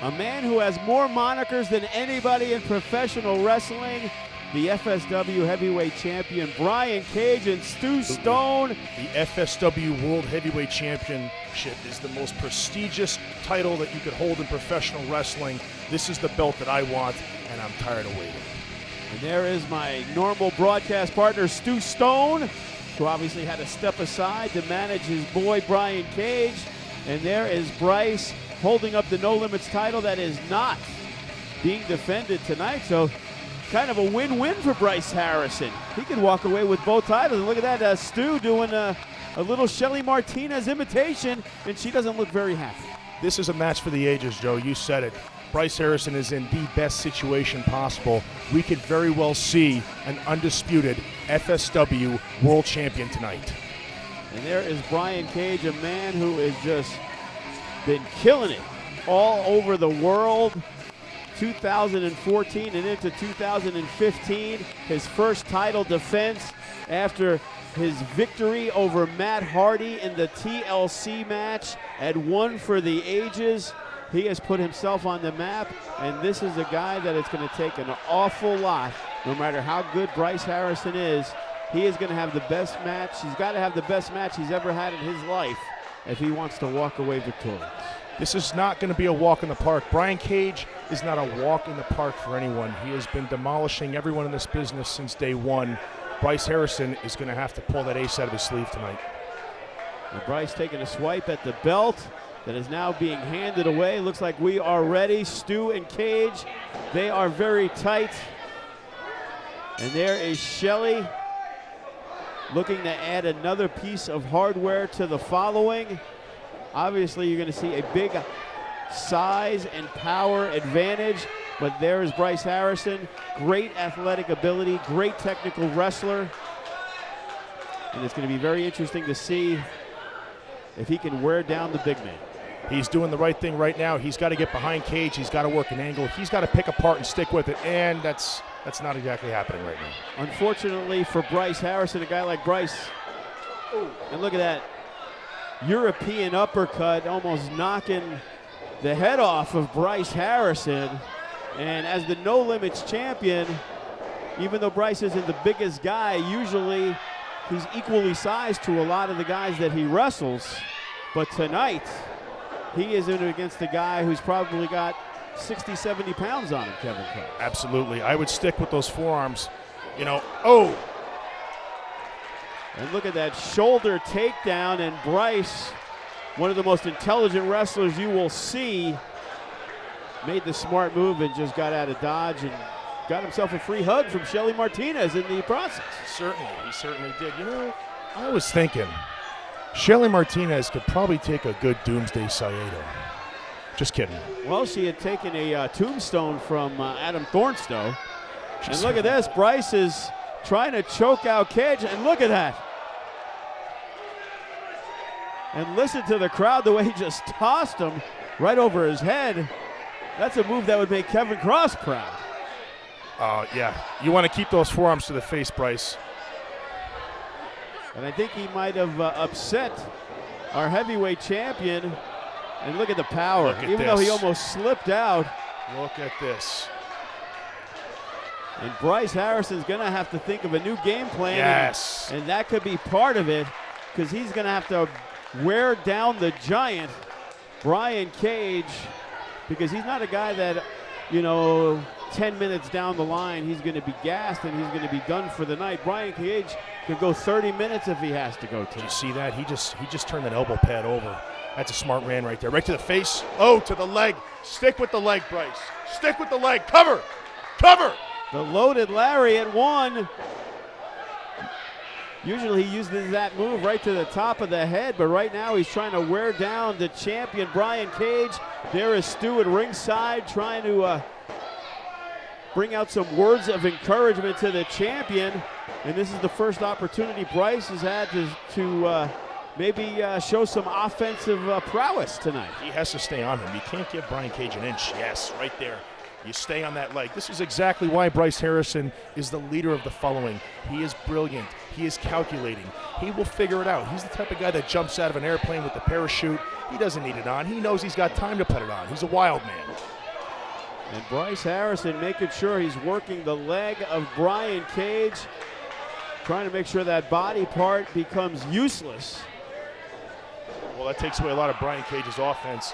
A man who has more monikers than anybody in professional wrestling, the FSW heavyweight champion, Brian Cage and Stu Stone. The FSW World Heavyweight Championship is the most prestigious title that you could hold in professional wrestling. This is the belt that I want, and I'm tired of waiting. And there is my normal broadcast partner, Stu Stone, who obviously had to step aside to manage his boy, Brian Cage. And there is Bryce holding up the No Limits title that is not being defended tonight. So kind of a win-win for Bryce Harrison. He can walk away with both titles. And look at that, Stu doing a little Shelly Martinez imitation, and she doesn't look very happy. This is a match for the ages, Joe. You said it. Bryce Harrison is in the best situation possible. We could very well see an undisputed FSW World Champion tonight. And there is Brian Cage, a man who has just been killing it all over the world. 2014 and into 2015, his first title defense after his victory over Matt Hardy in the TLC match at One for the Ages. He has put himself on the map, and this is a guy that it's going to take an awful lot, no matter how good Bryce Harrison is. He is going to have the best match. He's got to have the best match he's ever had in his life if he wants to walk away victorious. This is not going to be a walk in the park. Brian Cage is not a walk in the park for anyone. He has been demolishing everyone in this business since day one. Bryce Harrison is going to have to pull that ace out of his sleeve tonight. And Bryce taking a swipe at the belt that is now being handed away. Looks like we are ready. Stu and Cage, they are very tight. And there is Shelly looking to add another piece of hardware to the following. Obviously, you're going to see a big size and power advantage, but there is Bryce Harrison. Great athletic ability, great technical wrestler. And it's going to be very interesting to see if he can wear down the big man. He's doing the right thing right now. He's got to get behind Cage. He's got to work an angle. He's got to pick apart and stick with it, and that's not exactly happening right now. Unfortunately for Bryce Harrison, a guy like Bryce, and look at that European uppercut, almost knocking the head off of Bryce Harrison. And as the No Limits champion, even though Bryce isn't the biggest guy, usually he's equally sized to a lot of the guys that he wrestles. But tonight, he is in against a guy who's probably got 60, 70 pounds on him, Kevin Cross. Absolutely. I would stick with those forearms. You know, oh! And look at that shoulder takedown, and Bryce, one of the most intelligent wrestlers you will see, made the smart move and just got out of dodge and got himself a free hug from Shelly Martinez in the process. He certainly did. You know, I was thinking, Shelly Martinez could probably take a good Doomsday Saedo. Just kidding. Well, she had taken a tombstone from Adam Thornstowe. And look at this, Bryce is trying to choke out Cage, and look at that. And listen to the crowd, the way he just tossed him right over his head. That's a move that would make Kevin Cross proud. Yeah, you want to keep those forearms to the face, Bryce. And I think he might have upset our heavyweight champion. And look at the power. Even though he almost slipped out. Look at this. And Bryce Harrison's going to have to think of a new game plan. Yes. And that could be part of it, because he's going to have to wear down the giant, Brian Cage, because he's not a guy that, 10 minutes down the line, he's going to be gassed and he's going to be done for the night. Brian Cage could go 30 minutes if he has to go to. Did you see that? He just turned that elbow pad over. That's a smart man right there. Right to the face. Oh, to the leg. Stick with the leg, Bryce. Stick with the leg. Cover. Cover. The loaded lariat one. Usually he uses that move right to the top of the head, but right now he's trying to wear down the champion, Brian Cage. There is Stu at ringside trying to bring out some words of encouragement to the champion. And this is the first opportunity Bryce has had to maybe show some offensive prowess tonight. He has to stay on him. You can't give Brian Cage an inch. Yes, right there. You stay on that leg. This is exactly why Bryce Harrison is the leader of the following. He is brilliant. He is calculating. He will figure it out. He's the type of guy that jumps out of an airplane with the parachute. He doesn't need it on. He knows he's got time to put it on. He's a wild man. And Bryce Harrison making sure he's working the leg of Brian Cage, trying to make sure that body part becomes useless. Well, that takes away a lot of Brian Cage's offense.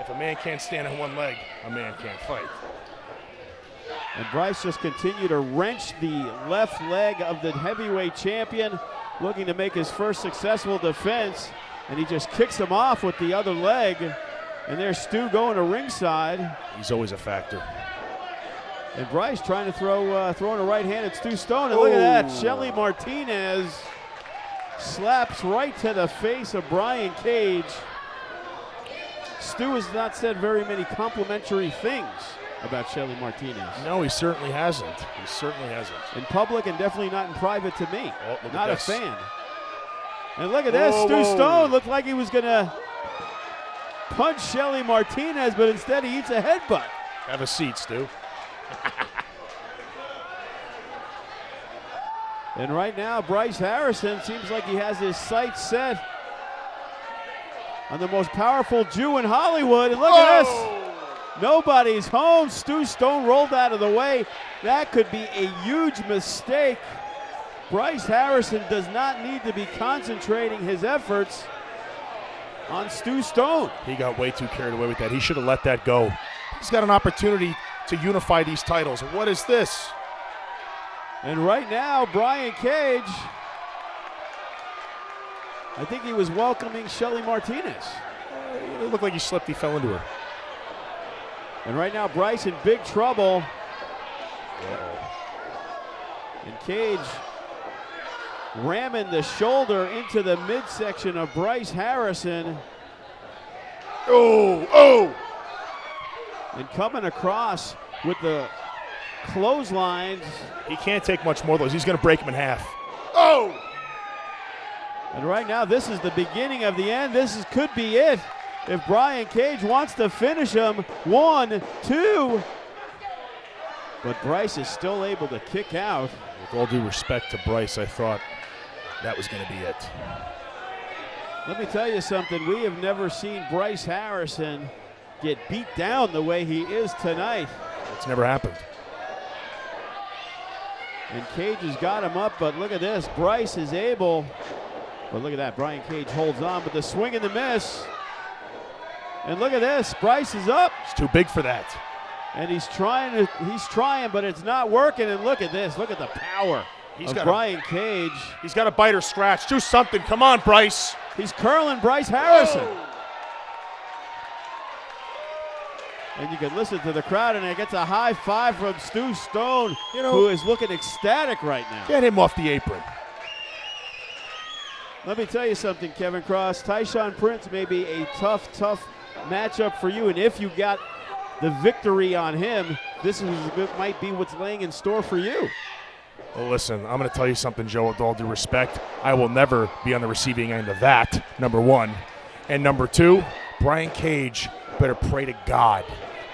If a man can't stand on one leg, a man can't fight. And Bryce just continued to wrench the left leg of the heavyweight champion, looking to make his first successful defense, and he just kicks him off with the other leg. And there's Stu going to ringside. He's always a factor. And Bryce trying to throwing a right hand at Stu Stone. And look at that, Shelly Martinez slaps right to the face of Brian Cage. Stu has not said very many complimentary things about Shelly Martinez. No, he certainly hasn't. He certainly hasn't. In public and definitely not in private to me. Oh, not a fan. And look at this, Stu Stone looked like he was going to punch Shelly Martinez, but instead he eats a headbutt. Have a seat, Stu. And right now, Bryce Harrison seems like he has his sights set on the most powerful Jew in Hollywood. And look at this. Nobody's home. Stu Stone rolled out of the way. That could be a huge mistake. Bryce Harrison does not need to be concentrating his efforts on Stu Stone. He got way too carried away with that. He should have let that go. He's got an opportunity to unify these titles. What is this? And right now, Brian Cage, I think he was welcoming Shelly Martinez. It looked like he slipped. He fell into her. And right now, Bryce in big trouble. And Cage ramming the shoulder into the midsection of Bryce Harrison. And coming across with the clotheslines. He can't take much more of those. He's going to break him in half. And right now, this is the beginning of the end. Could be it. If Brian Cage wants to finish him. 1, 2. But Bryce is still able to kick out. With all due respect to Bryce, I thought that was going to be it. Let me tell you something. We have never seen Bryce Harrison get beat down the way he is tonight. It's never happened. And Cage has got him up, but look at this. Bryce is able, but look at that. Brian Cage holds on, but the swing and the miss. And look at this. Bryce is up. It's too big for that. And he's trying, but it's not working. And look at this. Look at the power of Brian Cage. He's got a bite or scratch. Do something. Come on, Bryce. He's curling Bryce Harrison. And you can listen to the crowd, and it gets a high five from Stu Stone, who is looking ecstatic right now. Get him off the apron. Let me tell you something, Kevin Cross. Tyshawn Prince may be a tough matchup for you, and if you got the victory on him, might be what's laying in store for you. Well, listen, I'm going to tell you something, Joe, with all due respect. I will never be on the receiving end of that, number one. And number two, Brian Cage better pray to God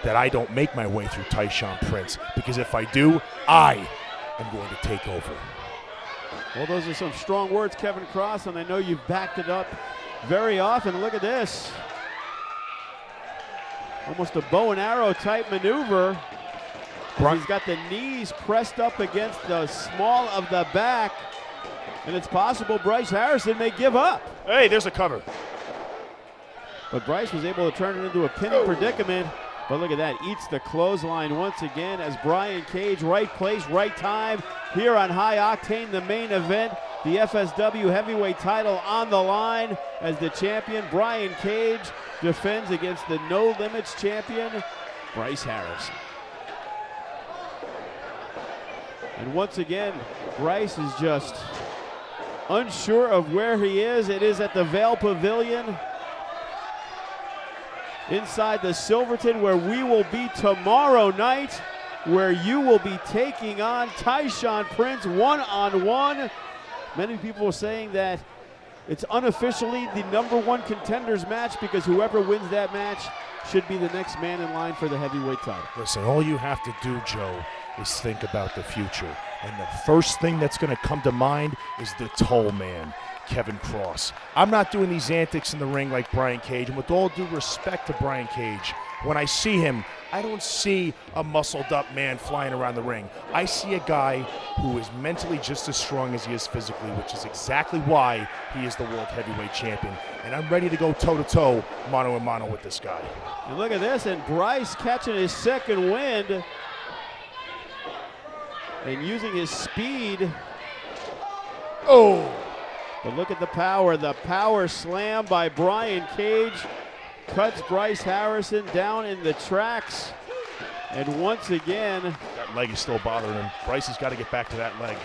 that I don't make my way through Tyshawn Prince, because if I do, I am going to take over. Well, those are some strong words, Kevin Cross, and I know you've backed it up very often. Look at this. Almost a bow and arrow type maneuver. He's got the knees pressed up against the small of the back, and it's possible Bryce Harrison may give up. Hey, there's a cover. But Bryce was able to turn it into a pinning predicament. But look at that, eats the clothesline once again as Brian Cage, right place, right time, here on High Octane, the main event. The FSW heavyweight title on the line as the champion, Brian Cage, defends against the No Limits champion, Bryce Harrison. And once again, Bryce is just unsure of where he is. It is at the Vail Pavilion inside the Silverton, where we will be tomorrow night, where you will be taking on Tyshawn Prince one-on-one. Many people are saying that it's unofficially the #1 contenders match because whoever wins that match should be the next man in line for the heavyweight title. Listen, all you have to do, Joe, is think about the future. And the first thing that's going to come to mind is the toll man, Kevin Cross. I'm not doing these antics in the ring like Brian Cage, and with all due respect to Brian Cage, when I see him, I don't see a muscled-up man flying around the ring. I see a guy who is mentally just as strong as he is physically, which is exactly why he is the World Heavyweight Champion. And I'm ready to go toe-to-toe, mano-a-mano with this guy. And look at this, and Bryce catching his second wind and using his speed. Oh! But look at the power slam by Brian Cage. Cuts Bryce Harrison down in the tracks. And once again, that leg is still bothering him. Bryce has got to get back to that leg.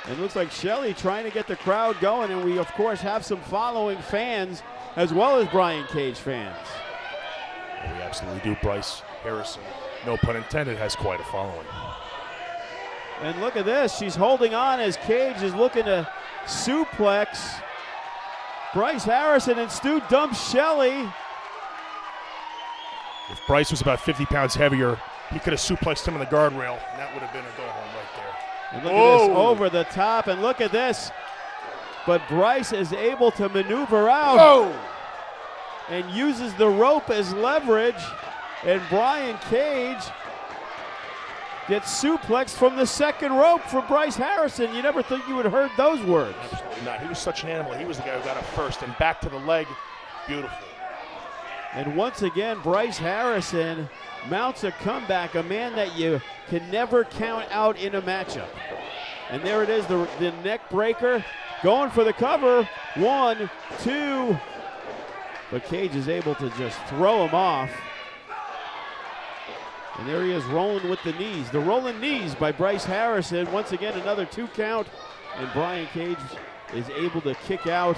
It looks like Shelly trying to get the crowd going, and we of course have some following fans as well as Brian Cage fans. We absolutely do. Bryce Harrison, no pun intended, has quite a following. And look at this, she's holding on as Cage is looking to suplex Bryce Harrison, and Stu dumps Shelly. If Bryce was about 50 pounds heavier, he could have suplexed him on the guardrail, and that would have been a go-home right there. And look at this, over the top, and look at this. But Bryce is able to maneuver out and uses the rope as leverage, and Brian Cage gets suplexed from the second rope for Bryce Harrison. You never think you would have heard those words. Absolutely not. He was such an animal. He was the guy who got up first, and back to the leg. Beautiful. And once again, Bryce Harrison mounts a comeback, a man that you can never count out in a matchup. And there it is, the neck breaker, going for the cover. 1, 2. But Cage is able to just throw him off. And there he is rolling with the knees. The rolling knees by Bryce Harrison. Once again, another 2 count. And Brian Cage is able to kick out.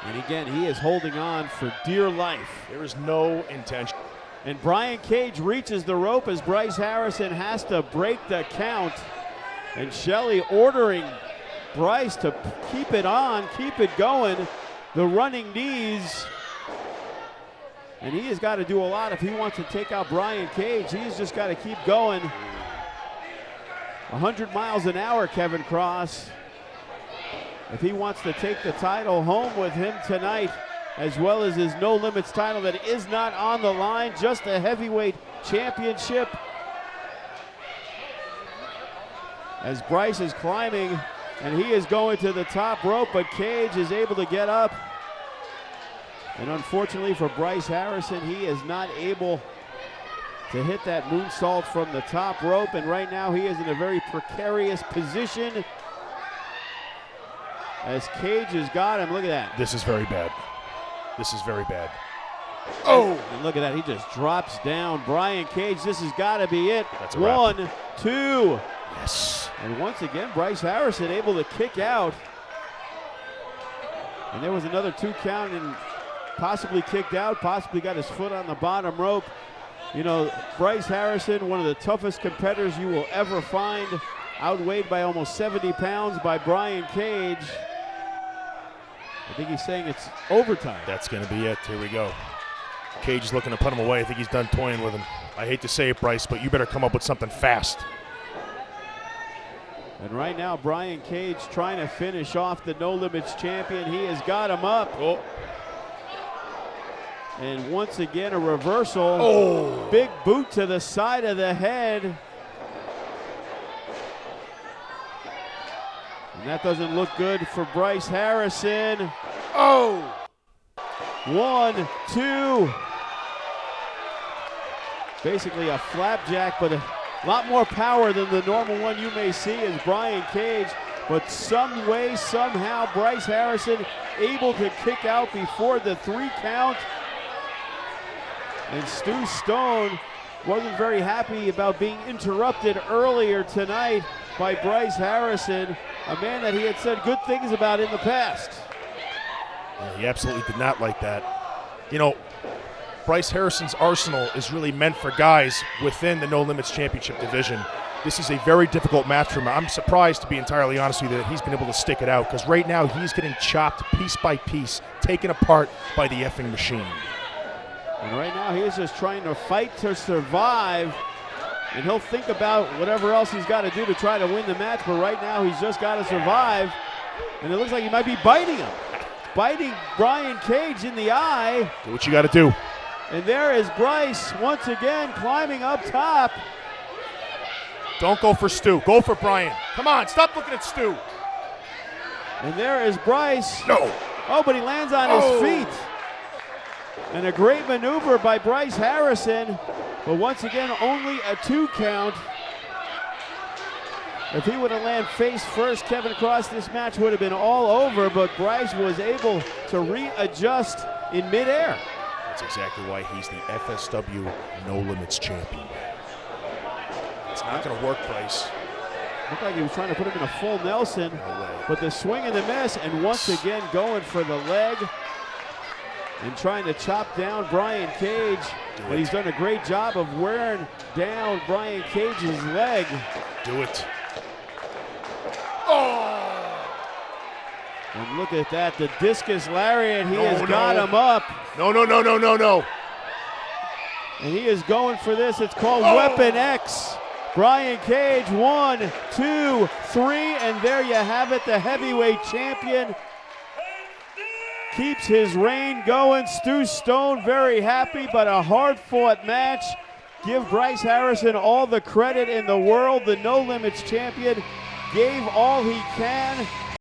And again, he is holding on for dear life. There is no intention. And Brian Cage reaches the rope as Bryce Harrison has to break the count. And Shelly ordering Bryce to keep it on, keep it going. The running knees. And he has got to do a lot if he wants to take out Brian Cage. He's just got to keep going. 100 miles an hour, Kevin Cross. If he wants to take the title home with him tonight, as well as his No Limits title that is not on the line, just a heavyweight championship. As Bryce is climbing, and he is going to the top rope, but Cage is able to get up. And unfortunately for Bryce Harrison, he is not able to hit that moonsault from the top rope, and right now he is in a very precarious position as Cage has got him. Look at that. This is very bad. This is very bad. And look at that. He just drops down. Brian Cage, this has got to be it. That's a wrap. 1, 2. Yes. And once again, Bryce Harrison able to kick out. And there was another 2 count and possibly kicked out, possibly got his foot on the bottom rope. You know, Bryce Harrison, one of the toughest competitors you will ever find, outweighed by almost 70 pounds by Brian Cage. I think he's saying it's overtime. That's going to be it. Here we go. Cage is looking to put him away. I think he's done toying with him. I hate to say it, Bryce, but you better come up with something fast. And right now, Brian Cage trying to finish off the No Limits champion. He has got him up. And once again, a reversal. Big boot to the side of the head. And that doesn't look good for Bryce Harrison. 1, 2. Basically a flapjack, but a lot more power than the normal one you may see as Brian Cage. But some way, somehow, Bryce Harrison able to kick out before the 3 count. And Stu Stone wasn't very happy about being interrupted earlier tonight by Bryce Harrison, a man that he had said good things about in the past. Yeah, he absolutely did not like that. You know, Bryce Harrison's arsenal is really meant for guys within the No Limits Championship division. This is a very difficult match for him. I'm surprised, to be entirely honest with you, that he's been able to stick it out, because right now he's getting chopped piece by piece, taken apart by the effing machine. And right now he is just trying to fight to survive, and he'll think about whatever else he's got to do to try to win the match, but right now he's just got to survive. And it looks like he might be biting him. Biting Brian Cage in the eye. Do what you got to do. And there is Bryce once again climbing up top. Don't go for Stu. Go for Brian. Come on, stop looking at Stu. And there is Bryce. No. Oh, but he lands on his feet. And a great maneuver by Bryce Harrison. But once again, only a 2 count. If he would have landed face first, Kevin Cross, this match would have been all over, but Bryce was able to readjust in midair. That's exactly why he's the FSW No Limits champion. It's not going to work, Bryce. Looked like he was trying to put him in a full Nelson, No way. but the swing and the miss, and once again going for the leg and trying to chop down Brian Cage. But he's done a great job of wearing down Brian Cage's leg. Do it. And look at that, the discus lariat, he has No. got him up. No. And he is going for this, it's called Weapon X. Brian Cage, 1, 2, 3, and there you have it, the heavyweight champion. Keeps his reign going. Stu Stone very happy, but a hard-fought match. Give Bryce Harrison all the credit in the world. The No Limits champion gave all he can.